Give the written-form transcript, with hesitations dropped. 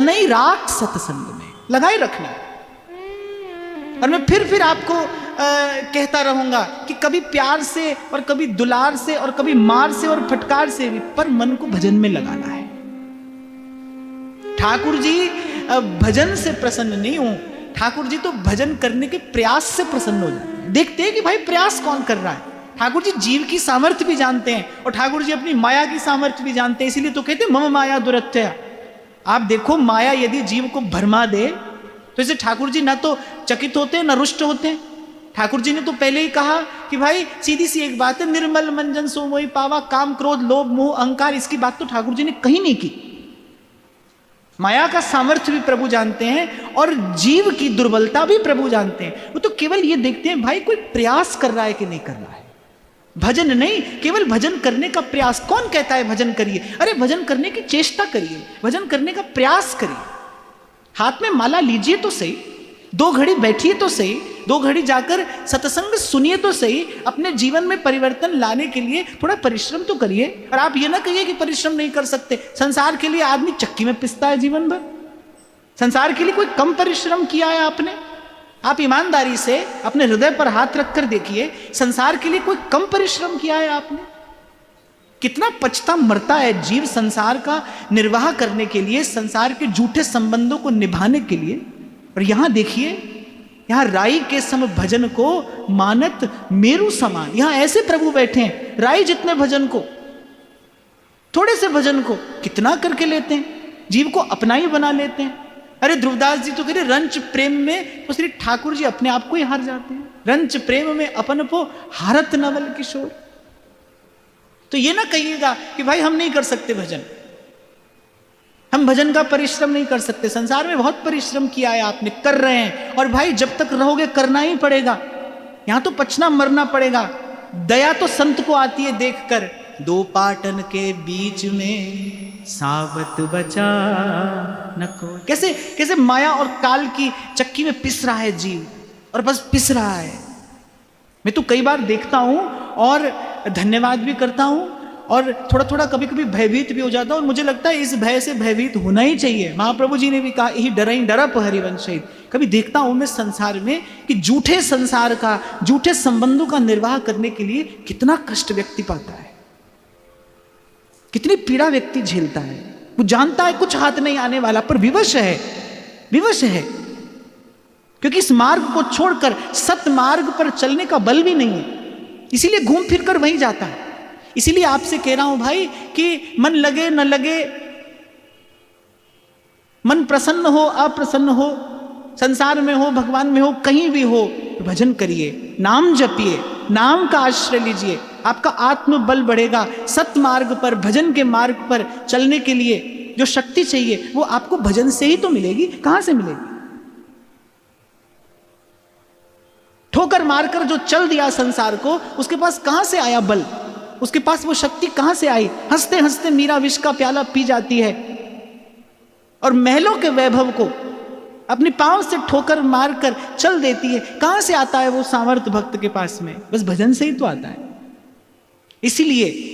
नहीं राख सत्संग में लगाए रखना। और मैं फिर आपको कहता रहूंगा कि कभी प्यार से और कभी दुलार से और कभी मार से और फटकार से भी, पर मन को भजन में लगाना है। ठाकुर जी भजन से प्रसन्न नहीं हूं, ठाकुर जी तो भजन करने के प्रयास से प्रसन्न हो जाते हैं। देखते हैं कि भाई प्रयास कौन कर रहा है। ठाकुर जी जीव की सामर्थ्य भी जानते हैं और ठाकुर जी अपनी माया की सामर्थ्य भी जानते हैं, इसीलिए तो कहते हैं मम माया दुरत्यया। आप देखो माया यदि जीव को भरमा दे तो इसे ठाकुर जी ना तो चकित होते हैं ना रुष्ट होते हैं। ठाकुर जी ने तो पहले ही कहा कि भाई सीधी सी एक बात है, निर्मल मंजन सो मोहि पावा, काम क्रोध लोभ मोह अहंकार, इसकी बात तो ठाकुर जी ने कहीं नहीं की। माया का सामर्थ्य भी प्रभु जानते हैं और जीव की दुर्बलता भी प्रभु जानते हैं। वो तो केवल ये देखते हैं भाई कोई प्रयास कर रहा है कि नहीं कर रहा है। भजन नहीं, केवल भजन करने का प्रयास। कौन कहता है भजन करिए? अरे भजन करने की चेष्टा करिए, भजन करने का प्रयास करिए। हाथ में माला लीजिए तो सही, 2 घड़ी बैठिए तो सही, 2 घड़ी जाकर सत्संग सुनिए तो सही। अपने जीवन में परिवर्तन लाने के लिए थोड़ा परिश्रम तो करिए। और आप ये ना कहिए कि परिश्रम नहीं कर सकते। संसार के लिए आदमी चक्की में पिसता है जीवन भर। संसार के लिए कोई कम परिश्रम किया है आपने? आप ईमानदारी से अपने हृदय पर हाथ रखकर देखिए, संसार के लिए कोई कम परिश्रम किया है आपने? कितना पछता मरता है जीव संसार का निर्वाह करने के लिए, संसार के झूठे संबंधों को निभाने के लिए। और यहां देखिए, यहां राई के सम भजन को मानत मेरु समान। यहां ऐसे प्रभु बैठे हैं, राई जितने भजन को, थोड़े से भजन को कितना करके लेते हैं, जीव को अपना ही बना लेते हैं। अरे ध्रुवदास जी तो कह रहे रंच प्रेम में तो श्री ठाकुर जी अपने आप को ही हार जाते हैं। रंच प्रेम में अपन को हारत नवल किशोर। तो ये ना कहिएगा कि भाई हम नहीं कर सकते भजन, हम भजन का परिश्रम नहीं कर सकते। संसार में बहुत परिश्रम किया है आपने, कर रहे हैं, और भाई जब तक रहोगे करना ही पड़ेगा। यहां तो पचना मरना पड़ेगा। दया तो संत को आती है देखकर, 2 पाटन के बीच में सावत बचा न कोई। कैसे कैसे माया और काल की चक्की में पिस रहा है जीव, और बस पिस रहा है। मैं तो कई बार देखता हूं और धन्यवाद भी करता हूं और थोड़ा थोड़ा कभी कभी भयभीत भी हो जाता हूं। और मुझे लगता है इस भय से भयभीत होना ही चाहिए। महाप्रभु जी ने भी कहा, यही डरई डरप हरिवंश। कभी देखता हूं मैं संसार में कि झूठे संसार का, झूठे संबंधों का निर्वाह करने के लिए कितना कष्ट व्यक्ति पाता है, कितनी पीड़ा व्यक्ति झेलता है। वो जानता है कुछ हाथ नहीं आने वाला, पर विवश है, विवश है, क्योंकि इस मार्ग को छोड़कर सत मार्ग पर चलने का बल भी नहीं है। इसीलिए घूम फिर कर वहीं जाता है। इसीलिए आपसे कह रहा हूं भाई कि मन लगे न लगे, मन प्रसन्न हो अप्रसन्न हो, संसार में हो भगवान में हो, कहीं भी हो, भजन करिए, नाम जपिए, नाम का आश्रय लीजिए। आपका आत्मबल बढ़ेगा। सत मार्ग पर, भजन के मार्ग पर चलने के लिए जो शक्ति चाहिए वो आपको भजन से ही तो मिलेगी। कहां से मिलेगी? ठोकर मारकर जो चल दिया संसार को, उसके पास कहां से आया बल? उसके पास वो शक्ति कहां से आई? हंसते हंसते मीरा विष का प्याला पी जाती है और महलों के वैभव को अपने पांव से ठोकर मारकर चल देती है। कहां से आता है वो सामर्थ्य भक्त के पास में? बस भजन से ही तो आता है। इसीलिए